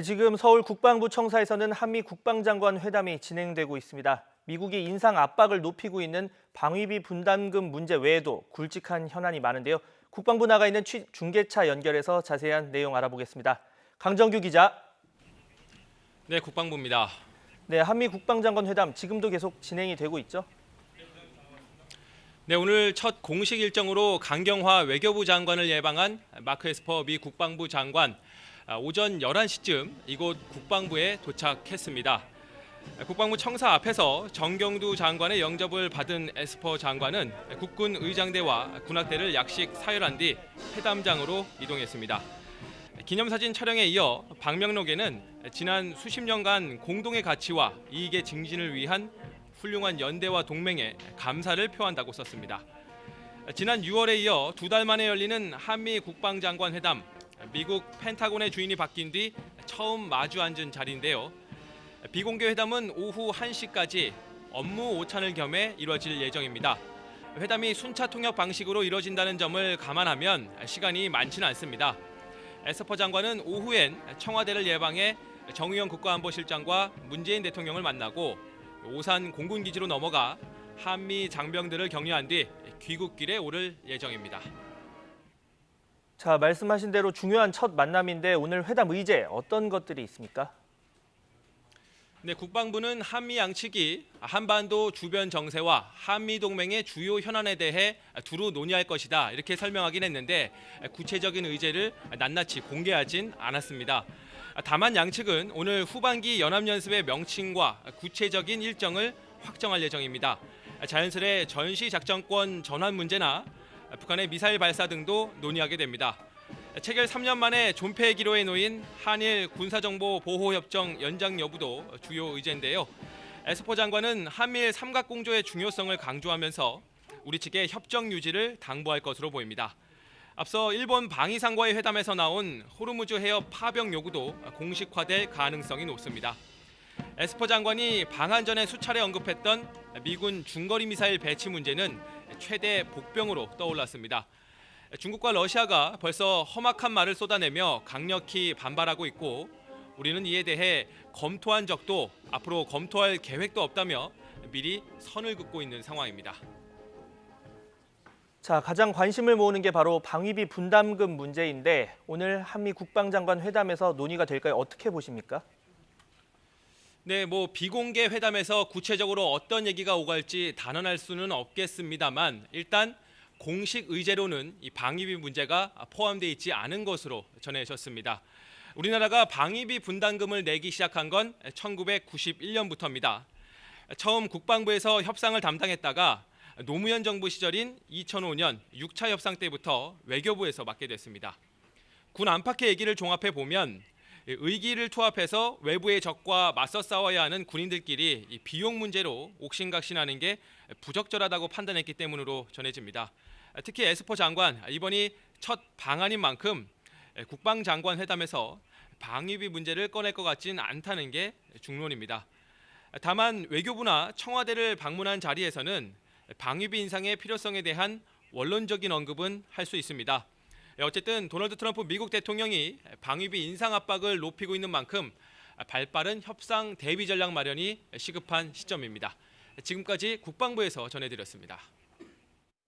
지금 서울 국방부 청사에서는 한미 국방장관 회담이 진행되고 있습니다. 미국이 인상 압박을 높이고 있는 방위비 분담금 문제 외에도 굵직한 현안이 많은데요. 국방부 나가 있는 중계차 연결해서 자세한 내용 알아보겠습니다. 강정규 기자. 네, 국방부입니다. 네, 한미 국방장관 회담 지금도 계속 진행이 되고 있죠? 네, 오늘 첫 공식 일정으로 강경화 외교부 장관을 예방한 마크 에스퍼 미 국방부 장관 오전 11시쯤 이곳 국방부에 도착했습니다. 국방부 청사 앞에서 정경두 장관의 영접을 받은 에스퍼 장관은 국군 의장대와 군악대를 약식 사열한 뒤 회담장으로 이동했습니다. 기념사진 촬영에 이어 방명록에는 지난 수십 년간 공동의 가치와 이익의 증진을 위한 훌륭한 연대와 동맹에 감사를 표한다고 썼습니다. 지난 6월에 이어 2달 만에 열리는 한미 국방장관 회담, 미국 펜타곤의 주인이 바뀐 뒤 처음 마주 앉은 자리인데요. 비공개 회담은 오후 1시까지 업무 오찬을 겸해 이뤄질 예정입니다. 회담이 순차 통역 방식으로 이뤄진다는 점을 감안하면 시간이 많지는 않습니다. 에스퍼 장관은 오후엔 청와대를 예방해 정의용 국가안보실장과 문재인 대통령을 만나고 오산 공군기지로 넘어가 한미 장병들을 격려한 뒤 귀국길에 오를 예정입니다. 자, 말씀하신 대로 중요한 첫 만남인데 오늘 회담 의제 어떤 것들이 있습니까? 네, 국방부는 한미 양측이 한반도 주변 정세와 한미 동맹의 주요 현안에 대해 두루 논의할 것이다 이렇게 설명하긴 했는데 구체적인 의제를 낱낱이 공개하진 않았습니다. 다만 양측은 오늘 후반기 연합연습의 명칭과 구체적인 일정을 확정할 예정입니다. 자연스레 전시작전권 전환 문제나 북한의 미사일 발사 등도 논의하게 됩니다. 체결 3년 만에 존폐 기로에 놓인 한일 군사정보보호협정 연장 여부도 주요 의제인데요. 에스퍼 장관은 한미일 삼각공조의 중요성을 강조하면서 우리 측의 협정 유지를 당부할 것으로 보입니다. 앞서 일본 방위상과의 회담에서 나온 호르무즈 해협 파병 요구도 공식화될 가능성이 높습니다. 에스퍼 장관이 방한 전에 수차례 언급했던 미군 중거리 미사일 배치 문제는 최대 복병으로 떠올랐습니다. 중국과 러시아가 벌써 험악한 말을 쏟아내며 강력히 반발하고 있고 우리는 이에 대해 검토한 적도 앞으로 검토할 계획도 없다며 미리 선을 긋고 있는 상황입니다. 자, 가장 관심을 모으는 게 바로 방위비 분담금 문제인데 오늘 한미 국방장관 회담에서 논의가 될까요? 어떻게 보십니까? 네, 비공개 회담에서 구체적으로 어떤 얘기가 오갈지 단언할 수는 없겠습니다만 일단 공식 의제로는 이 방위비 문제가 포함되어 있지 않은 것으로 전해졌습니다. 우리나라가 방위비 분담금을 내기 시작한 건 1991년부터입니다. 처음 국방부에서 협상을 담당했다가 노무현 정부 시절인 2005년 6차 협상 때부터 외교부에서 맡게 됐습니다. 군 안팎의 얘기를 종합해 보면 의기를 투합해서 외부의 적과 맞서 싸워야 하는 군인들끼리 이 비용 문제로 옥신각신하는 게 부적절하다고 판단했기 때문으로 전해집니다. 특히 에스퍼 장관 이번이 첫 방한인 만큼 국방장관 회담에서 방위비 문제를 꺼낼 것 같진 않다는 게 중론입니다. 다만 외교부나 청와대를 방문한 자리에서는 방위비 인상의 필요성에 대한 원론적인 언급은 할 수 있습니다. 어쨌든 도널드 트럼프 미국 대통령이 방위비 인상 압박을 높이고 있는 만큼 발빠른 협상 대비 전략 마련이 시급한 시점입니다. 지금까지 국방부에서 전해드렸습니다.